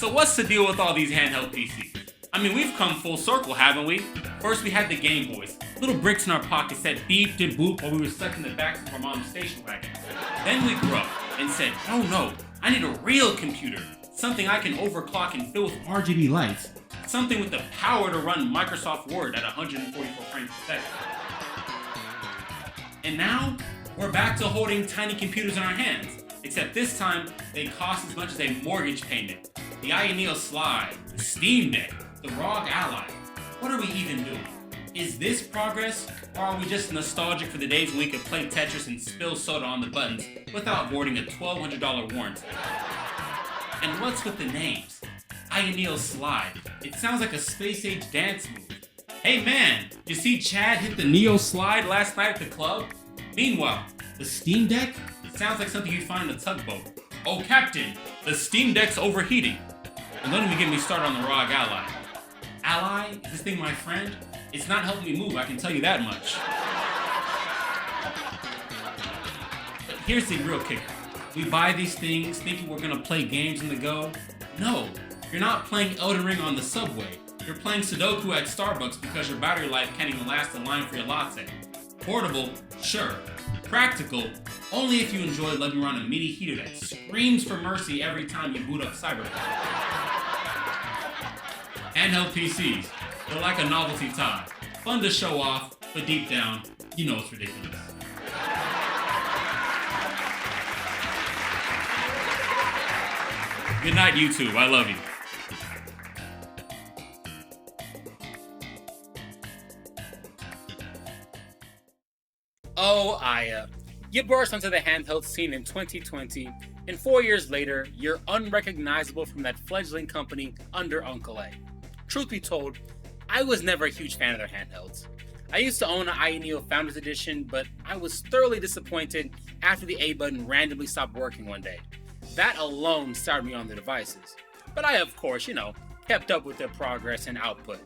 So what's the deal with all these handheld PCs? I mean, we've come full circle, haven't we? First we had the Game Boys, little bricks in our pockets that beeped and booped while we were stuck in the back of our mom's station wagon. Then we grew up and said, no, I need a real computer, something I can overclock and fill with RGB lights, something with the power to run Microsoft Word at 144 frames per second. And now, we're back to holding tiny computers in our hands, except this time, they cost as much as a mortgage payment. The ayaneo Slide, the Steam Deck, the ROG Ally. What are we even doing? Is this progress, or are we just nostalgic for the days when we could play Tetris and spill soda on the buttons without boarding a $1,200 warranty? And what's with the names? Ayaneo Slide. It sounds like a space-age dance move. Hey man, you see Chad hit the Neo Slide last night at the club? Meanwhile, the Steam Deck? It sounds like something you'd find in a tugboat. Oh Captain, the Steam Deck's overheating. And don't even get me started on the ROG Ally. Ally, is this thing my friend? It's not helping me move, I can tell you that much. But here's the real kicker. We buy these things thinking we're gonna play games on the go. No, you're not playing Elden Ring on the subway. You're playing Sudoku at Starbucks because your battery life can't even last in line for your latte. Portable, sure. Practical, only if you enjoy lugging around a mini heater that screams for mercy every time you boot up Cyberpunk. Handheld PCs, they're like a novelty tie. Fun to show off, but deep down, you know it's ridiculous. Good night, YouTube. I love you. Oh, Aya. You burst onto the handheld scene in 2020, and 4 years later, you're unrecognizable from that fledgling company under Uncle A. Truth be told, I was never a huge fan of their handhelds. I used to own an ayaneo Founders Edition, but I was thoroughly disappointed after the A button randomly stopped working one day. That alone started me on the devices. But I, of course, kept up with their progress and output.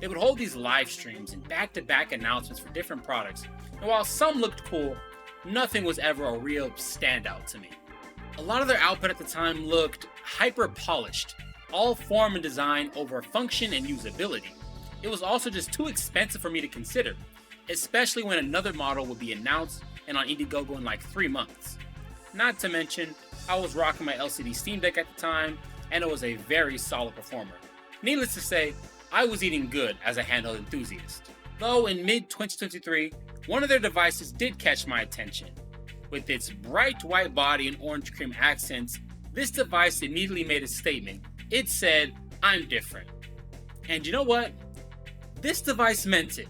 They would hold these live streams and back-to-back announcements for different products, and while some looked cool, nothing was ever a real standout to me. A lot of their output at the time looked hyper-polished, all form and design over function and usability. It was also just too expensive for me to consider, especially when another model would be announced and on Indiegogo in like 3 months. Not to mention, I was rocking my LCD Steam Deck at the time, and it was a very solid performer. Needless to say, I was eating good as a handheld enthusiast. Though in mid-2023, one of their devices did catch my attention. With its bright white body and orange cream accents, this device immediately made a statement. It said, "I'm different." And you know what? This device meant it.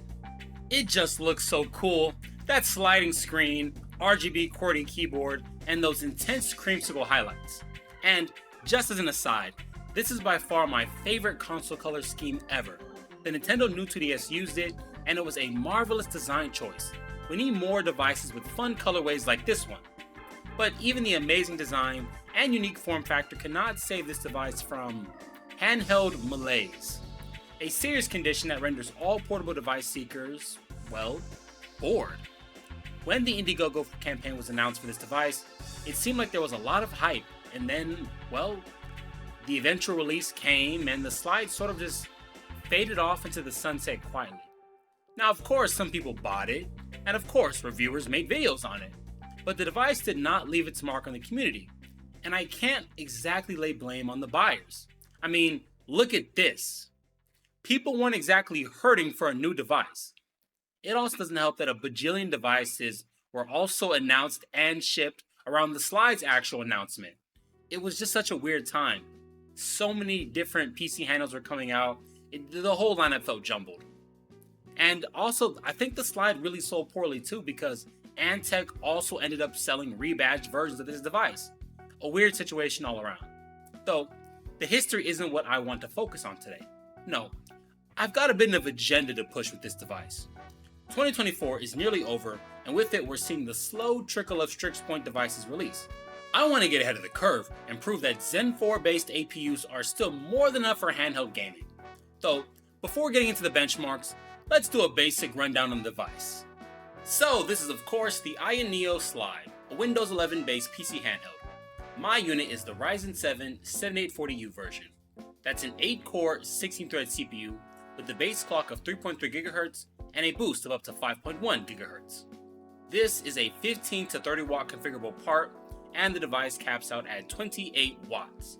It just looks so cool. That sliding screen, RGB QWERTY keyboard, and those intense creamsicle highlights. And just as an aside, this is by far my favorite console color scheme ever. The Nintendo New 2DS used it, and it was a marvelous design choice. We need more devices with fun colorways like this one. But even the amazing design and unique form factor cannot save this device from handheld malaise. A serious condition that renders all portable device seekers, well, bored. When the Indiegogo campaign was announced for this device, it seemed like there was a lot of hype, and then, well, the eventual release came and the slide sort of just faded off into the sunset quietly. Now, of course, some people bought it, and of course, reviewers made videos on it, but the device did not leave its mark on the community, and I can't exactly lay blame on the buyers. I mean, look at this. People weren't exactly hurting for a new device. It also doesn't help that a bajillion devices were also announced and shipped around the slide's actual announcement. It was just such a weird time. So many different PC handhelds were coming out, the whole lineup felt jumbled. And also, I think the slide really sold poorly too because Antec also ended up selling rebadged versions of this device. A weird situation all around. Though, the history isn't what I want to focus on today. No, I've got a bit of agenda to push with this device. 2024 is nearly over, and with it we're seeing the slow trickle of Strix Point devices release. I want to get ahead of the curve and prove that Zen 4 based APUs are still more than enough for handheld gaming. Though, before getting into the benchmarks, let's do a basic rundown on the device. So this is of course the ayaneo Slide, a Windows 11 based PC handheld. My unit is the Ryzen 7 7840U version. That's an 8-core, 16-thread CPU with a base clock of 3.3 GHz and a boost of up to 5.1 GHz. This is a 15 to 30 watt configurable part, and the device caps out at 28 watts.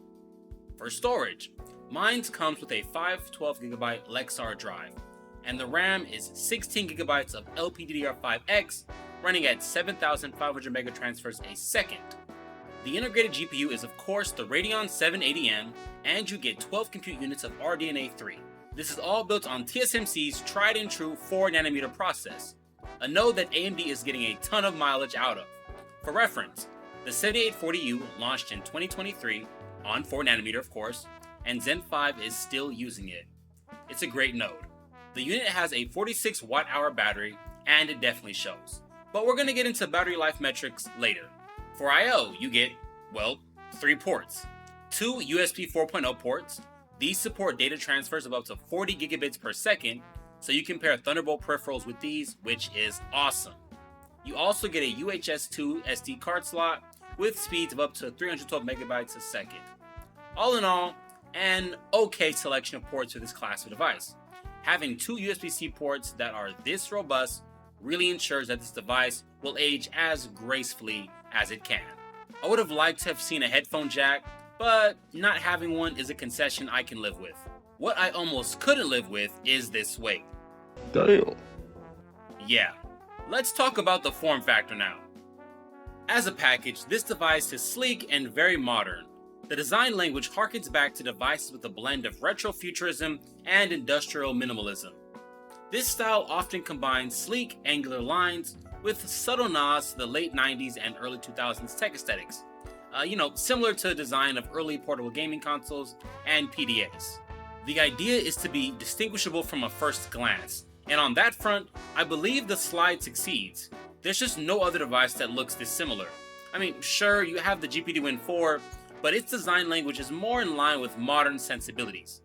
For storage, mine comes with a 512GB Lexar drive, and the RAM is 16GB of LPDDR5X running at 7,500 megatransfers a second. The integrated GPU is of course the Radeon 780M, and you get 12 compute units of RDNA 3. This is all built on TSMC's tried and true 4nm process, a node that AMD is getting a ton of mileage out of. For reference, the 7840U launched in 2023 on 4nm of course, and Zen 5 is still using it. It's a great node. The unit has a 46 watt-hour battery, and it definitely shows. But we're going to get into battery life metrics later. For I/O, you get, well, 3 ports. 2 USB 4.0 ports. These support data transfers of up to 40 gigabits per second, so you can pair Thunderbolt peripherals with these, which is awesome. You also get a UHS 2 SD card slot with speeds of up to 312 megabytes a second. All in all, an okay selection of ports for this class of device. Having 2 USB-C ports that are this robust really ensures that this device will age as gracefully as it can. I would have liked to have seen a headphone jack, but not having one is a concession I can live with. What I almost couldn't live with is this weight. Damn. Yeah, let's talk about the form factor now. As a package, this device is sleek and very modern. The design language harkens back to devices with a blend of retrofuturism and industrial minimalism. This style often combines sleek, angular lines with subtle nods to the late 90s and early 2000s tech aesthetics. Similar to the design of early portable gaming consoles and PDAs. The idea is to be distinguishable from a first glance, and on that front, I believe the slide succeeds. There's just no other device that looks this similar. I mean, sure, you have the GPD Win 4, but its design language is more in line with modern sensibilities.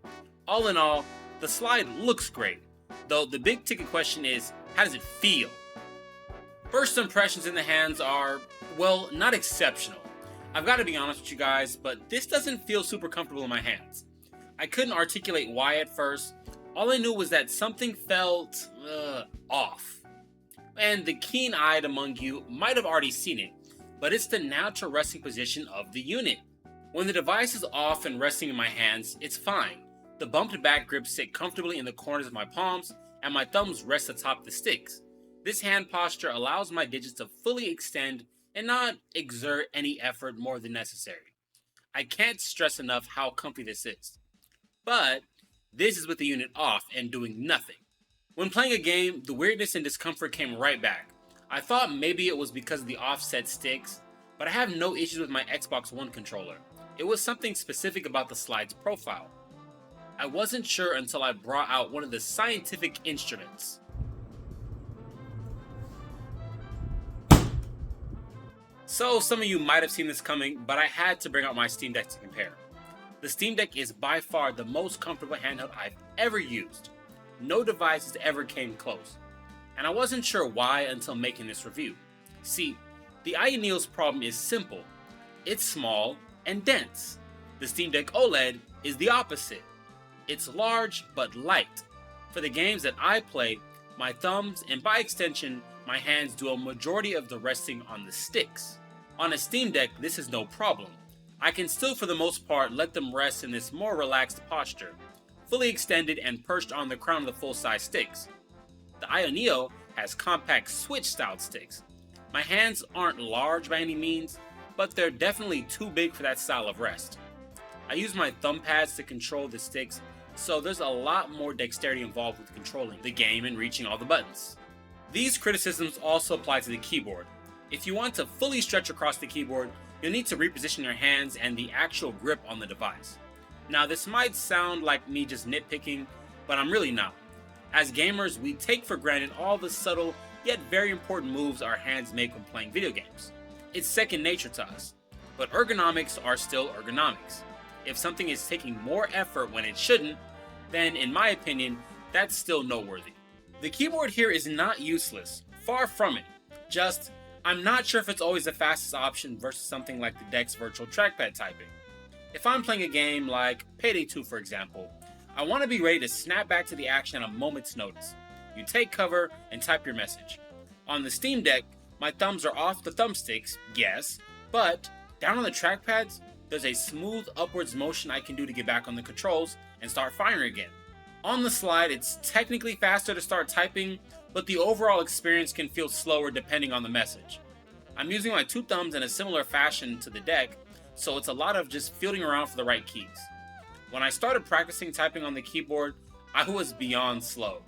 All in all, the slide looks great, though the big ticket question is, how does it feel? First impressions in the hands are, well, not exceptional. I've got to be honest with you guys, but this doesn't feel super comfortable in my hands. I couldn't articulate why at first. All I knew was that something felt off. And the keen-eyed among you might have already seen it, but it's the natural resting position of the unit. When the device is off and resting in my hands, it's fine. The bumped back grips sit comfortably in the corners of my palms, and my thumbs rest atop the sticks. This hand posture allows my digits to fully extend and not exert any effort more than necessary. I can't stress enough how comfy this is. But this is with the unit off and doing nothing. When playing a game, the weirdness and discomfort came right back. I thought maybe it was because of the offset sticks, but I have no issues with my Xbox One controller. It was something specific about the slide's profile. I wasn't sure until I brought out one of the scientific instruments. So some of you might have seen this coming, but I had to bring out my Steam Deck to compare. The Steam Deck is by far the most comfortable handheld I've ever used. No devices ever came close. And I wasn't sure why until making this review. See, the Ayaneo's problem is simple. It's small and dense. The Steam Deck OLED is the opposite. It's large but light. For the games that I play, my thumbs and by extension, my hands do a majority of the resting on the sticks. On a Steam Deck, this is no problem. I can still for the most part let them rest in this more relaxed posture, fully extended and perched on the crown of the full-size sticks. The Ayaneo has compact Switch-styled sticks. My hands aren't large by any means, but they're definitely too big for that style of rest. I use my thumb pads to control the sticks, so there's a lot more dexterity involved with controlling the game and reaching all the buttons. These criticisms also apply to the keyboard. If you want to fully stretch across the keyboard, you'll need to reposition your hands and the actual grip on the device. Now this might sound like me just nitpicking, but I'm really not. As gamers, we take for granted all the subtle yet very important moves our hands make when playing video games. It's second nature to us, but ergonomics are still ergonomics. If something is taking more effort when it shouldn't, then in my opinion, that's still noteworthy. The keyboard here is not useless, far from it. I'm not sure if it's always the fastest option versus something like the Deck's virtual trackpad typing. If I'm playing a game like Payday 2 for example, I want to be ready to snap back to the action at a moment's notice. You take cover and type your message. On the Steam Deck, my thumbs are off the thumbsticks, yes, but down on the trackpads, there's a smooth upwards motion I can do to get back on the controls and start firing again. On the slide, it's technically faster to start typing, but the overall experience can feel slower depending on the message. I'm using my two thumbs in a similar fashion to the deck, so it's a lot of just fielding around for the right keys. When I started practicing typing on the keyboard, I was beyond slow.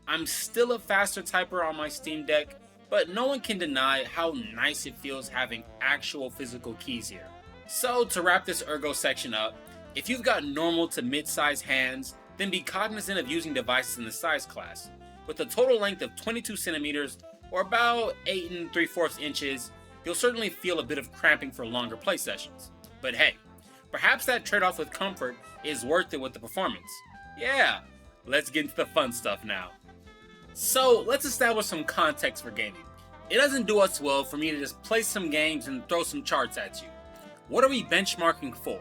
I'm still a faster typer on my Steam Deck, but no one can deny how nice it feels having actual physical keys here. So to wrap this ergo section up, if you've got normal to mid-size hands, then be cognizant of using devices in the size class. With a total length of 22 centimeters, or about 8 3/4 inches, you'll certainly feel a bit of cramping for longer play sessions. But hey, perhaps that trade-off with comfort is worth it with the performance. Yeah, let's get into the fun stuff now. So let's establish some context for gaming. It doesn't do us well for me to just play some games and throw some charts at you. What are we benchmarking for?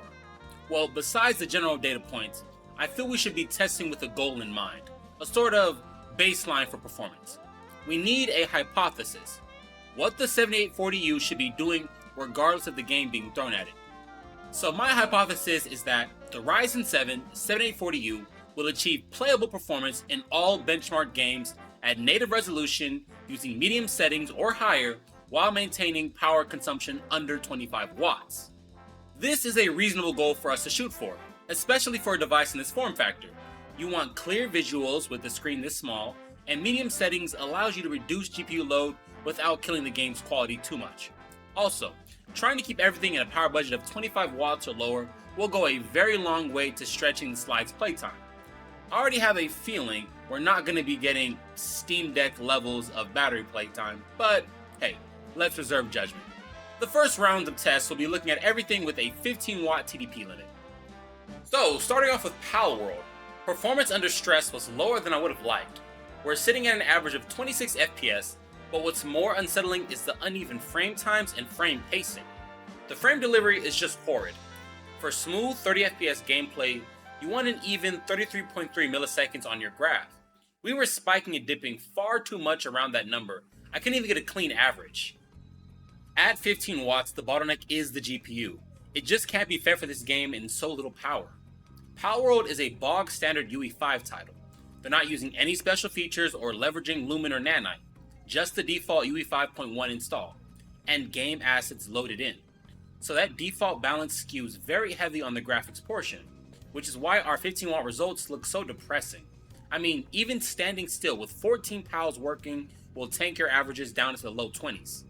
Well, besides the general data points, I feel we should be testing with a goal in mind, a sort of baseline for performance. We need a hypothesis, what the 7840U should be doing regardless of the game being thrown at it. So my hypothesis is that the Ryzen 7 7840U will achieve playable performance in all benchmark games at native resolution using medium settings or higher while maintaining power consumption under 25 watts. This is a reasonable goal for us to shoot for, especially for a device in this form factor. You want clear visuals with the screen this small, and medium settings allows you to reduce GPU load without killing the game's quality too much. Also, trying to keep everything in a power budget of 25 watts or lower will go a very long way to stretching the slide's playtime. I already have a feeling we're not going to be getting Steam Deck levels of battery playtime, but hey, let's reserve judgment. The first round of tests will be looking at everything with a 15 watt TDP limit. So, starting off with Pal World, performance under stress was lower than I would have liked. We're sitting at an average of 26 FPS, but what's more unsettling is the uneven frame times and frame pacing. The frame delivery is just horrid. For smooth 30 FPS gameplay, you want an even 33.3 milliseconds on your graph. We were spiking and dipping far too much around that number. I couldn't even get a clean average. At 15 watts, the bottleneck is the GPU. It just can't be fair for this game in so little power. Palworld is a bog standard UE5 title. They're not using any special features or leveraging Lumen or Nanite, just the default UE5.1 install, and game assets loaded in. So that default balance skews very heavy on the graphics portion, which is why our 15 watt results look so depressing. I mean, even standing still with 14 pals working will tank your averages down into the low 20s.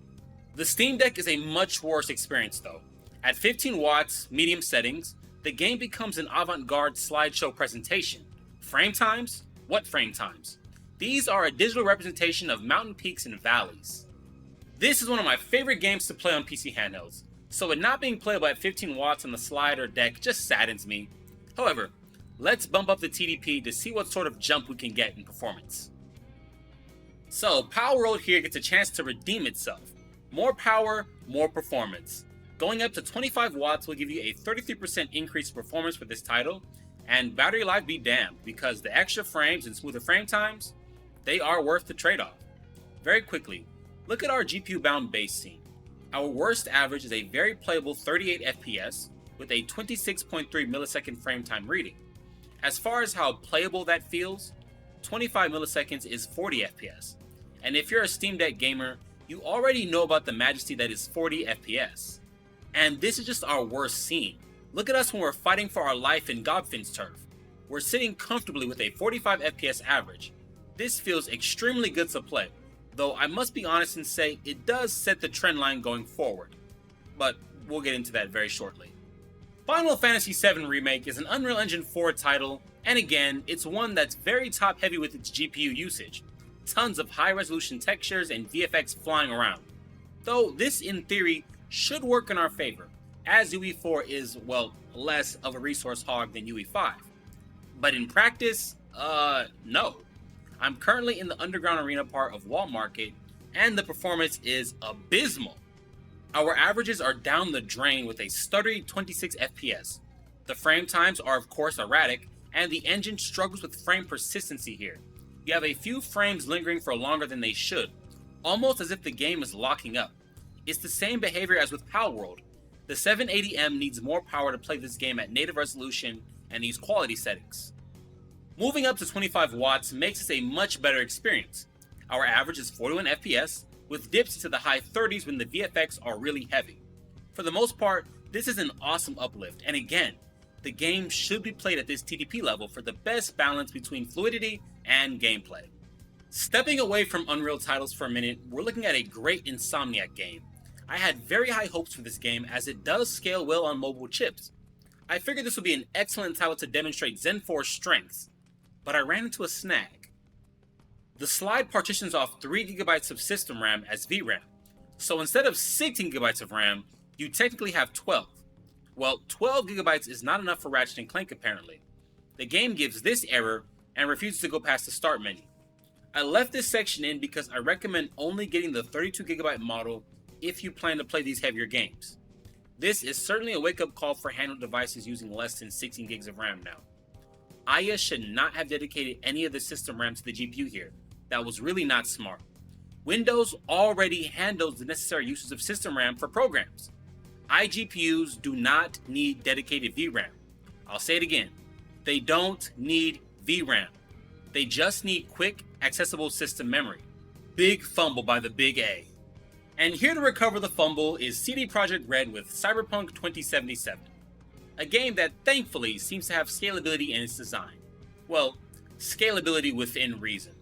The Steam Deck is a much worse experience though. At 15 watts, medium settings, the game becomes an avant-garde slideshow presentation. Frame times? What frame times? These are a digital representation of mountain peaks and valleys. This is one of my favorite games to play on PC handhelds, so it not being playable at 15 watts on the slide or deck just saddens me. However, let's bump up the TDP to see what sort of jump we can get in performance. So, Palworld here gets a chance to redeem itself. More power, more performance. Going up to 25 watts will give you a 33% increase in performance for this title, and battery life be damned, because the extra frames and smoother frame times, they are worth the trade-off. Very quickly, look at our GPU-bound base scene. Our worst average is a very playable 38 FPS with a 26.3 millisecond frame time reading. As far as how playable that feels, 25 milliseconds is 40 FPS. And if you're a Steam Deck gamer, you already know about the majesty that is 40 FPS. And this is just our worst scene. Look at us when we're fighting for our life in Godfin's turf. We're sitting comfortably with a 45 FPS average. This feels extremely good to play, though I must be honest and say it does set the trend line going forward. But we'll get into that very shortly. Final Fantasy VII Remake is an Unreal Engine 4 title, and again, it's one that's very top heavy with its GPU usage. Tons of high resolution textures and VFX flying around. Though this in theory should work in our favor, as UE4 is, well, less of a resource hog than UE5. But in practice, no. I'm currently in the underground arena part of Wall Market, and the performance is abysmal. Our averages are down the drain with a stuttery 26 FPS, The frame times are of course erratic, and the engine struggles with frame persistency here. You have a few frames lingering for longer than they should, almost as if the game is locking up. It's the same behavior as with Palworld. The 780M needs more power to play this game at native resolution and these quality settings. Moving up to 25 watts makes this a much better experience. Our average is 41 FPS, with dips to the high 30s when the VFX are really heavy. For the most part, this is an awesome uplift, and again, the game should be played at this TDP level for the best balance between fluidity and gameplay. Stepping away from Unreal titles for a minute, we're looking at a great Insomniac game. I had very high hopes for this game as it does scale well on mobile chips. I figured this would be an excellent title to demonstrate Zen 4's strengths, but I ran into a snag. The slide partitions off 3GB of system RAM as VRAM, so instead of 16GB of RAM, you technically have 12. Well, 12GB is not enough for Ratchet & Clank apparently. The game gives this error and refuses to go past the start menu. I left this section in because I recommend only getting the 32GB model if you plan to play these heavier games. This is certainly a wake-up call for handheld devices using less than 16 gigs of RAM now. Aya should not have dedicated any of the system RAM to the GPU here. That was really not smart. Windows already handles the necessary uses of system RAM for programs. iGPUs do not need dedicated VRAM. I'll say it again. They don't need VRAM. They just need quick, accessible system memory. Big fumble by the big A. And here to recover the fumble is CD Projekt Red with Cyberpunk 2077. A game that thankfully seems to have scalability in its design. Well, scalability within reason.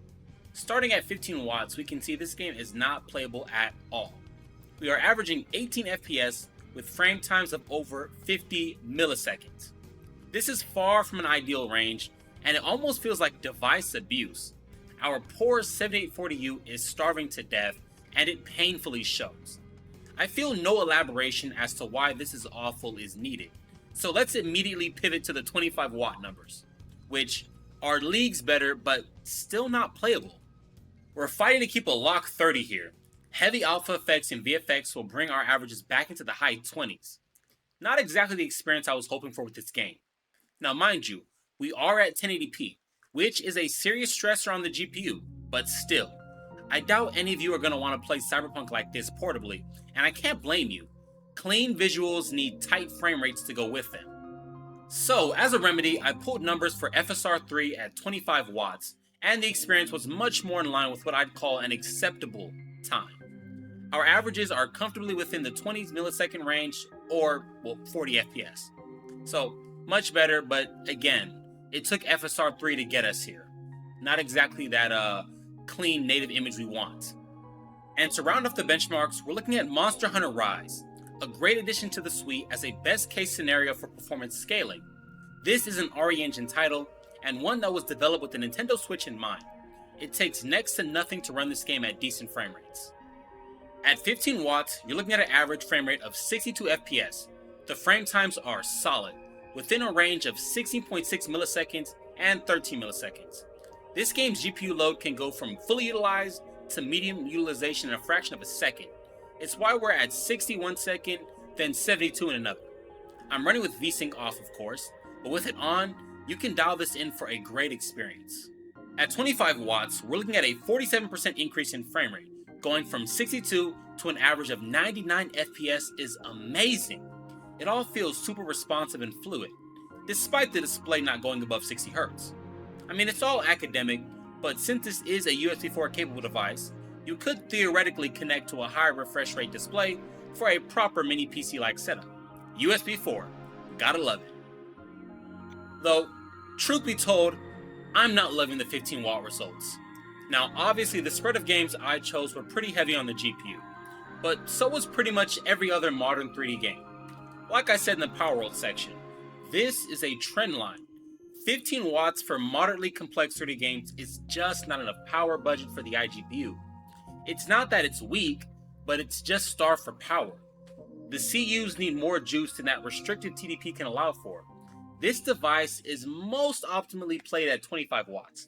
Starting at 15 watts, we can see this game is not playable at all. We are averaging 18 FPS with frame times of over 50 milliseconds. This is far from an ideal range, and it almost feels like device abuse. Our poor 7840U is starving to death, and it painfully shows. I feel no elaboration as to why this is awful is needed, so let's immediately pivot to the 25 watt numbers, which are leagues better but still not playable. We're fighting to keep a lock 30 here. Heavy alpha effects and VFX will bring our averages back into the high 20s. Not exactly the experience I was hoping for with this game. Now mind you, we are at 1080p, which is a serious stressor on the GPU, but still, I doubt any of you are going to want to play Cyberpunk like this portably, and I can't blame you. Clean visuals need tight frame rates to go with them. So, as a remedy, I pulled numbers for FSR3 at 25 watts, and the experience was much more in line with what I'd call an acceptable time. Our averages are comfortably within the 20 millisecond range, or, well, 40 FPS. So, much better, but again, it took FSR3 to get us here. Not exactly that clean native image we want. And to round off the benchmarks, we're looking at Monster Hunter Rise, a great addition to the suite as a best case scenario for performance scaling. This is an RE Engine title, and one that was developed with the Nintendo Switch in mind. It takes next to nothing to run this game at decent frame rates. At 15 watts, you're looking at an average frame rate of 62 FPS. The frame times are solid, within a range of 16.6 milliseconds and 13 milliseconds. This game's GPU load can go from fully utilized to medium utilization in a fraction of a second. It's why we're at 61 second, then 72 in another. I'm running with VSync off of course, but with it on, you can dial this in for a great experience. At 25 watts, we're looking at a 47% increase in frame rate. Going from 62 to an average of 99 FPS is amazing. It all feels super responsive and fluid, despite the display not going above 60 Hz. I mean, it's all academic, but since this is a USB 4 capable device, you could theoretically connect to a higher refresh rate display for a proper mini PC-like setup. USB 4, gotta love it. Though, truth be told, I'm not loving the 15 watt results. Now, obviously the spread of games I chose were pretty heavy on the GPU, but so was pretty much every other modern 3D game. Like I said in the Power World section, this is a trend line. 15 watts for moderately complex 3D games is just not enough power budget for the iGPU. It's not that it's weak, but it's just starved for power. The CUs need more juice than that restricted TDP can allow for. This device is most optimally played at 25 watts,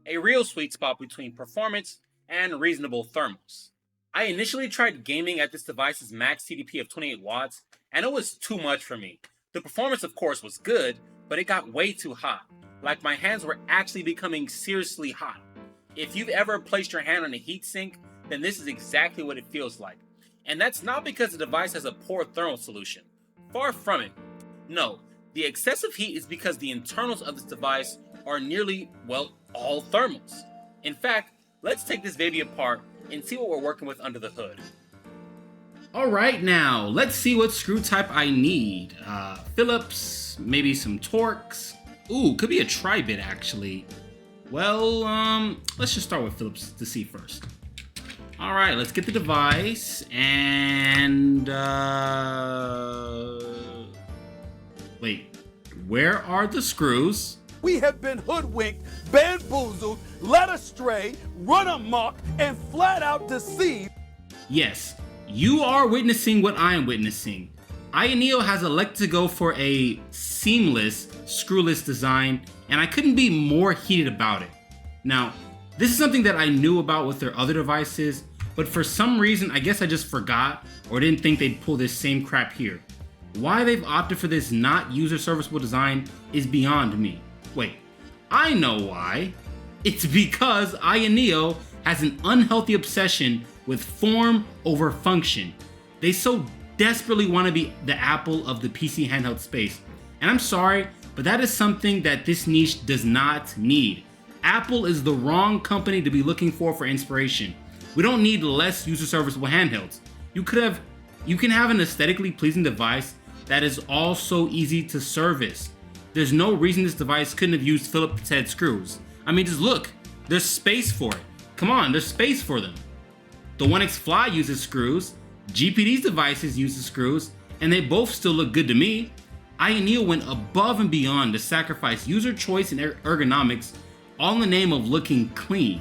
a real sweet spot between performance and reasonable thermals. I initially tried gaming at this device's max TDP of 28 watts, and it was too much for me. The performance, of course, was good, but it got way too hot. Like my hands were actually becoming seriously hot. If you've ever placed your hand on a heatsink, then this is exactly what it feels like. And that's not because the device has a poor thermal solution. Far from it. No, the excessive heat is because the internals of this device are nearly, well, all thermals. In fact, let's take this baby apart and see what we're working with under the hood. Alright, now, let's see what screw type I need. Phillips, maybe some Torx. Ooh, could be a tri-bit actually. Well, let's just start with Phillips to see first. Alright, let's get the device, and, wait, where are the screws? We have been hoodwinked, bamboozled, led astray, run amok, and flat out deceived. Yes, you are witnessing what I am witnessing. Ayaneo has elected to go for a seamless, screwless design, and I couldn't be more heated about it. Now, this is something that I knew about with their other devices, but for some reason, I guess I just forgot or didn't think they'd pull this same crap here. Why they've opted for this not user serviceable design is beyond me. Wait, I know why. It's because Ayaneo has an unhealthy obsession with form over function. They so desperately want to be the Apple of the PC handheld space. And I'm sorry, but that is something that this niche does not need. Apple is the wrong company to be looking for inspiration. We don't need less user serviceable handhelds. You can have an aesthetically pleasing device that is also easy to service. There's no reason this device couldn't have used Phillips head screws. I mean, just look, there's space for it. Come on, there's space for them. The One X Fly uses screws, GPD's devices uses screws, and they both still look good to me. Ayaneo went above and beyond to sacrifice user choice and ergonomics, all in the name of looking clean.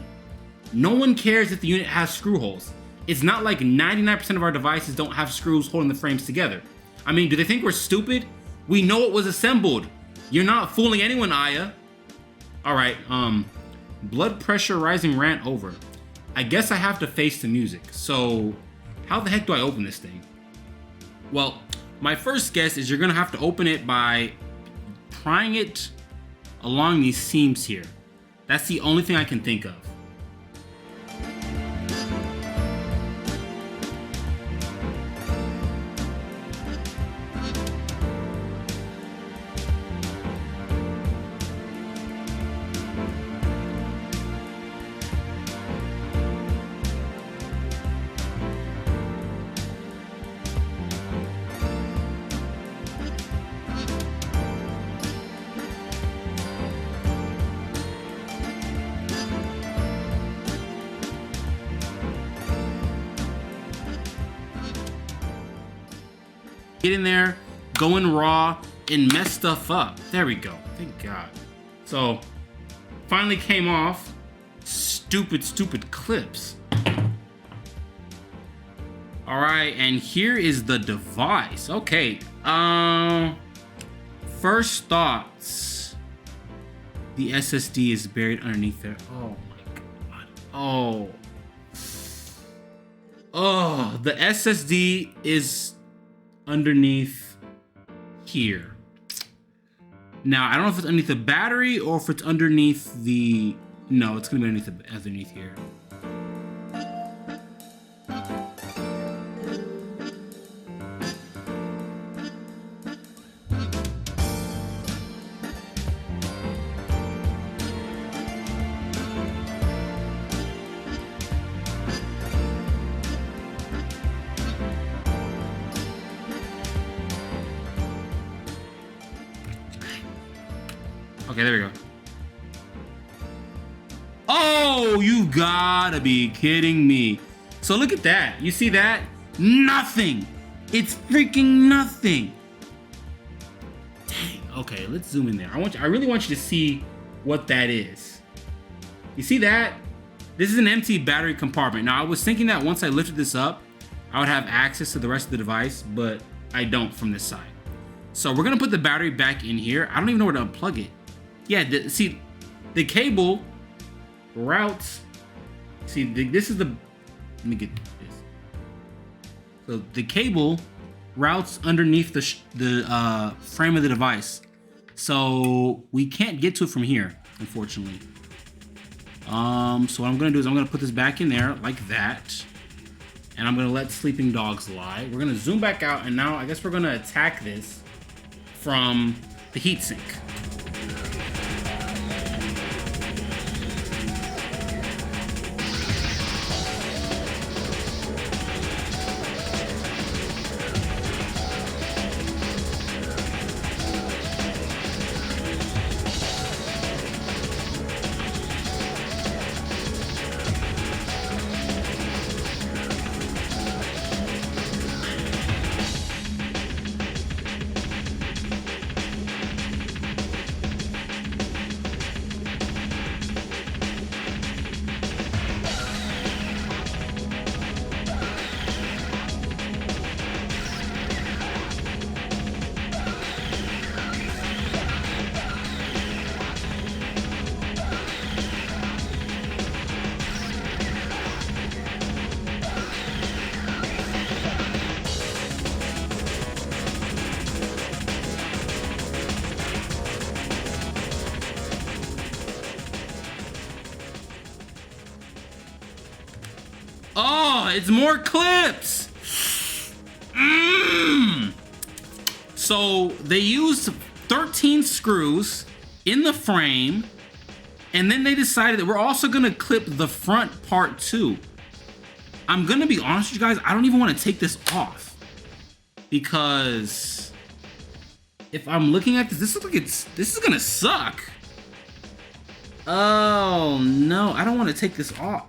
No one cares if the unit has screw holes. It's not like 99% of our devices don't have screws holding the frames together. I mean, do they think we're stupid? We know it was assembled. You're not fooling anyone, Aya. Alright, blood pressure rising rant over. I guess I have to face the music. So, how the heck do I open this thing? Well, my first guess is you're gonna have to open it by prying it along these seams here. That's the only thing I can think of. Get in there, going raw, and mess stuff up. There we go. Thank God. So, finally came off. Stupid clips. Alright, and here is the device. Okay, first thoughts. The SSD is buried underneath there. Oh my God. Oh, the SSD is underneath here. Now, I don't know if it's underneath the battery or if it's underneath the... No, it's gonna be underneath here. Okay, there we go. Oh, you gotta be kidding me. So look at that. You see that? Nothing. It's freaking nothing. Dang. Okay, let's zoom in there. I really want you to see what that is. You see that? This is an empty battery compartment. Now, I was thinking that once I lifted this up, I would have access to the rest of the device, but I don't from this side. So we're gonna put the battery back in here. I don't even know where to unplug it. Yeah, see, the cable routes. See, this is the. Let me get this. So the cable routes underneath the frame of the device. So we can't get to it from here, unfortunately. So what I'm gonna do is I'm gonna put this back in there like that. And I'm gonna let sleeping dogs lie. We're gonna zoom back out, and now I guess we're gonna attack this from the heatsink. Oh, it's more clips. So they used 13 screws in the frame, and then they decided that we're also gonna clip the front part too. I'm gonna be honest with you guys, I don't even want to take this off, because if I'm looking at this looks like this is gonna suck. Oh no, I don't want to take this off.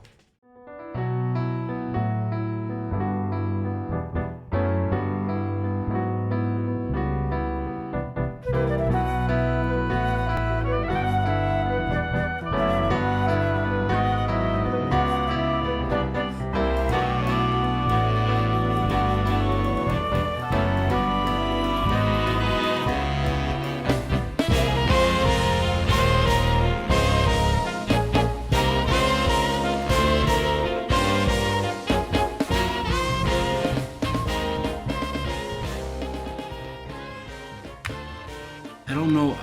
I don't know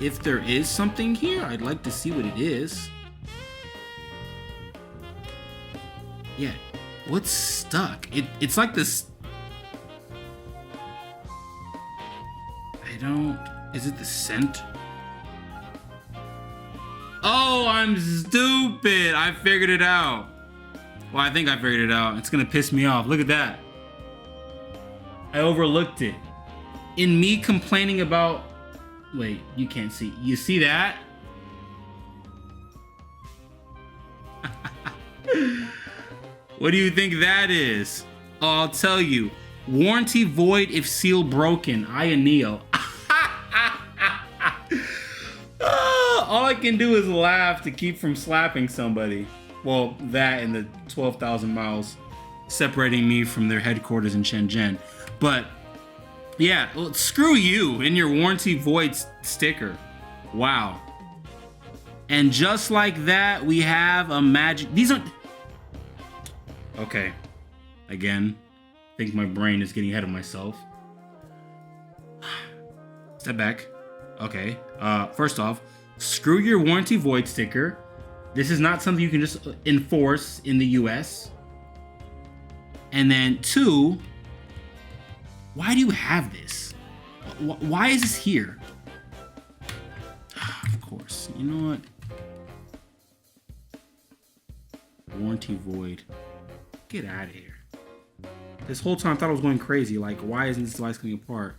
if there is something here. I'd like to see what it is. Yeah, what's stuck? It's like this. Is it the scent? Oh, I'm stupid. I figured it out. Well, I think I figured it out. It's gonna piss me off. Look at that. I overlooked it. In me complaining about... Wait, you can't see. You see that? What do you think that is? Oh, I'll tell you. Warranty void if seal broken. Ayaneo. All I can do is laugh to keep from slapping somebody. Well, that and the 12,000 miles separating me from their headquarters in Shenzhen. But yeah, well, screw you and your warranty void sticker. Wow. And just like that, we have a magic. These aren't. Okay. Again, I think my brain is getting ahead of myself. Step back. Okay. First off, screw your warranty void sticker. This is not something you can just enforce in the US. And then two, why do you have this? Why is this here? Of course. You know what? Warranty void. Get out of here. This whole time I thought I was going crazy. Like, why isn't this device coming apart?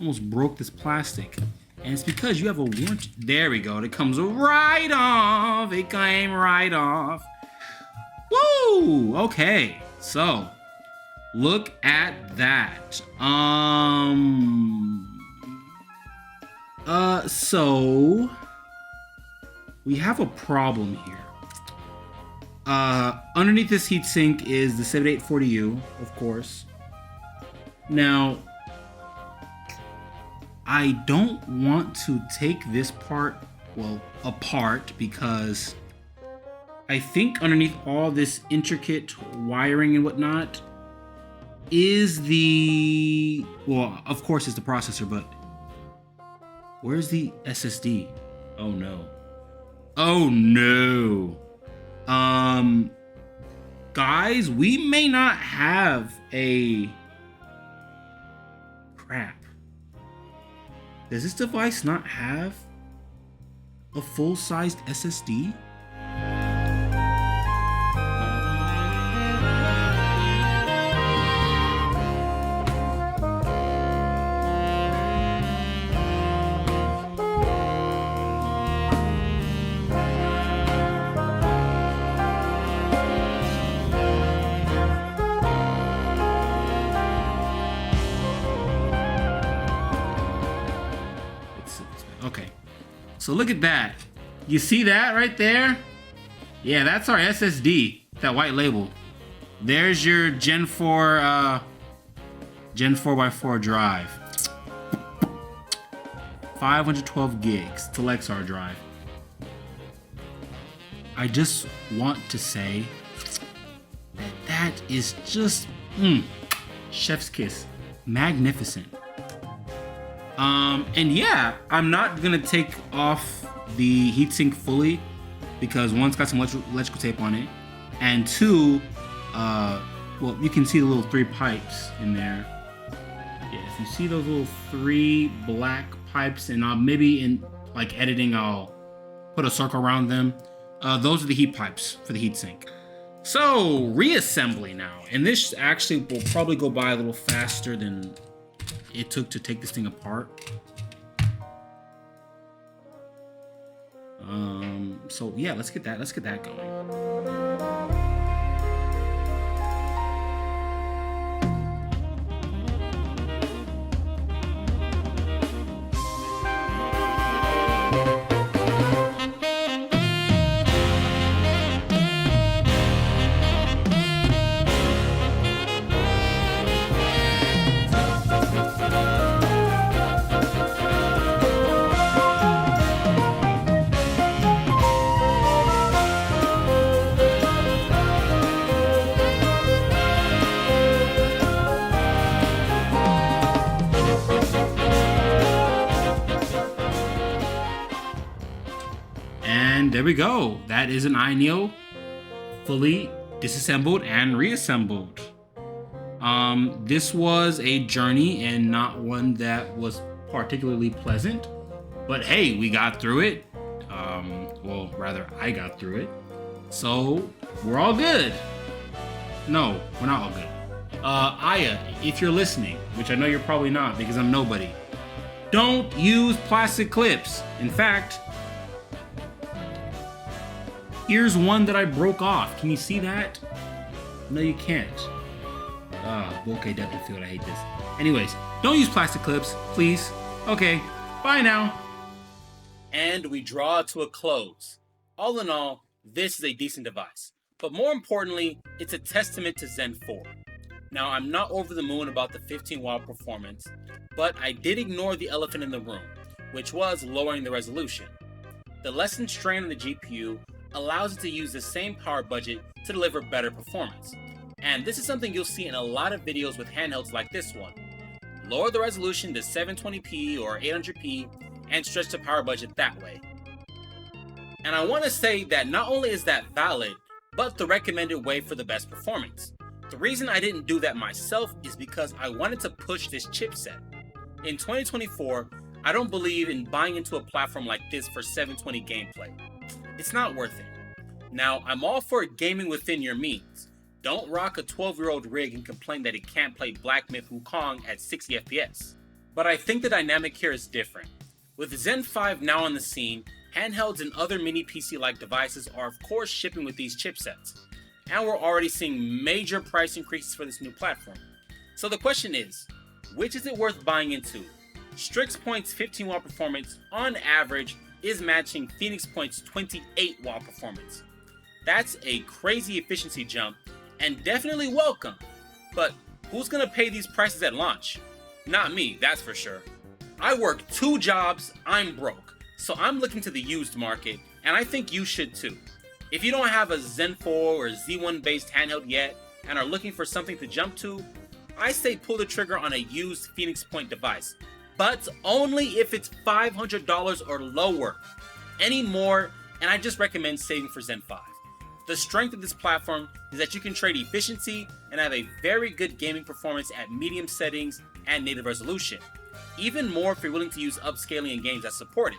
Almost broke this plastic. And it's because you have a warranty. There we go. It comes right off. It came right off. Woo! Okay. So, look at that. So we have a problem here. Underneath this heatsink is the 7840U, of course. Now, I don't want to take this part, well, apart, because I think underneath all this intricate wiring and whatnot, is the, well, of course it's the processor, but where's the SSD? Oh no. Oh no. Guys, we may not have a, crap. Does this device not have a full-sized SSD? Okay, so look at that. You see that right there? Yeah, that's our SSD, that white label. There's your Gen 4 4x4 drive. 512 gigs to Lexar drive. I just want to say that that is just chef's kiss. Magnificent. And yeah, I'm not gonna take off the heatsink fully because one, it's got some electrical tape on it, and two, well, you can see the little 3 pipes in there. Yeah, if you see those little 3 black pipes, and maybe in like editing, I'll put a circle around them. Those are the heat pipes for the heatsink. So reassembly now, and this actually will probably go by a little faster than it took to take this thing apart. So yeah, let's get that going. And there we go. That is an ayaneo fully disassembled and reassembled. This was a journey and not one that was particularly pleasant, but hey, we got through it. Well, rather I got through it. So we're all good. No, we're not all good. Aya, if you're listening, which I know you're probably not because I'm nobody, don't use plastic clips. In fact, here's one that I broke off. Can you see that? No, you can't. Okay, depth of field, I hate this. Anyways, don't use plastic clips, please. Okay, bye now. And we draw to a close. All in all, this is a decent device. But more importantly, it's a testament to Zen 4. Now, I'm not over the moon about the 15-watt performance, but I did ignore the elephant in the room, which was lowering the resolution. The lessened strain on the GPU allows it to use the same power budget to deliver better performance. And this is something you'll see in a lot of videos with handhelds like this one. Lower the resolution to 720p or 800p and stretch the power budget that way. And I want to say that not only is that valid, but the recommended way for the best performance. The reason I didn't do that myself is because I wanted to push this chipset. In 2024, I don't believe in buying into a platform like this for 720 gameplay. It's not worth it. Now, I'm all for gaming within your means. Don't rock a 12-year-old rig and complain that it can't play Black Myth Wukong at 60 FPS. But I think the dynamic here is different. With Zen 5 now on the scene, handhelds and other mini PC-like devices are of course shipping with these chipsets. And we're already seeing major price increases for this new platform. So the question is, which is it worth buying into? Strix Point's 15-watt performance, on average, is matching Phoenix Point's 28-watt performance. That's a crazy efficiency jump, and definitely welcome. But who's gonna pay these prices at launch? Not me, that's for sure. I work 2 jobs, I'm broke, so I'm looking to the used market, and I think you should too. If you don't have a Zen 4 or Z1 based handheld yet, and are looking for something to jump to, I say pull the trigger on a used Phoenix Point device, but only if it's $500 or lower. Any more, and I just recommend saving for Zen 5. The strength of this platform is that you can trade efficiency and have a very good gaming performance at medium settings and native resolution, even more if you're willing to use upscaling in games that support it.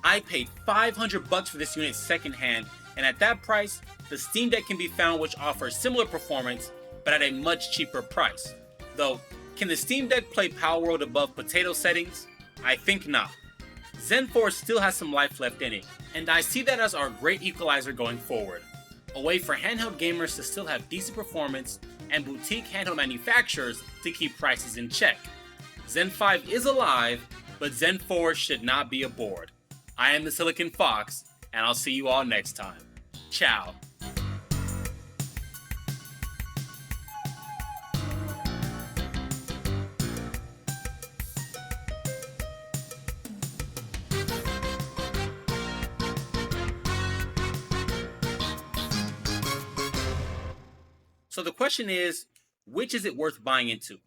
I paid $500 for this unit secondhand, and at that price, the Steam Deck can be found which offers similar performance, but at a much cheaper price. Though, can the Steam Deck play Power World above potato settings? I think not. Zen 4 still has some life left in it, and I see that as our great equalizer going forward. A way for handheld gamers to still have decent performance and boutique handheld manufacturers to keep prices in check. Zen 5 is alive, but Zen 4 should not be aboard. I am the Silicon Fox, and I'll see you all next time. Ciao. So the question is, which is it worth buying into?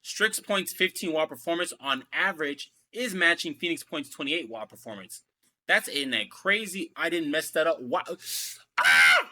Strix Point's 15 watt performance on average is matching Phoenix Point's 28 watt performance. That's in a crazy, I didn't mess that up. Wow. Ah!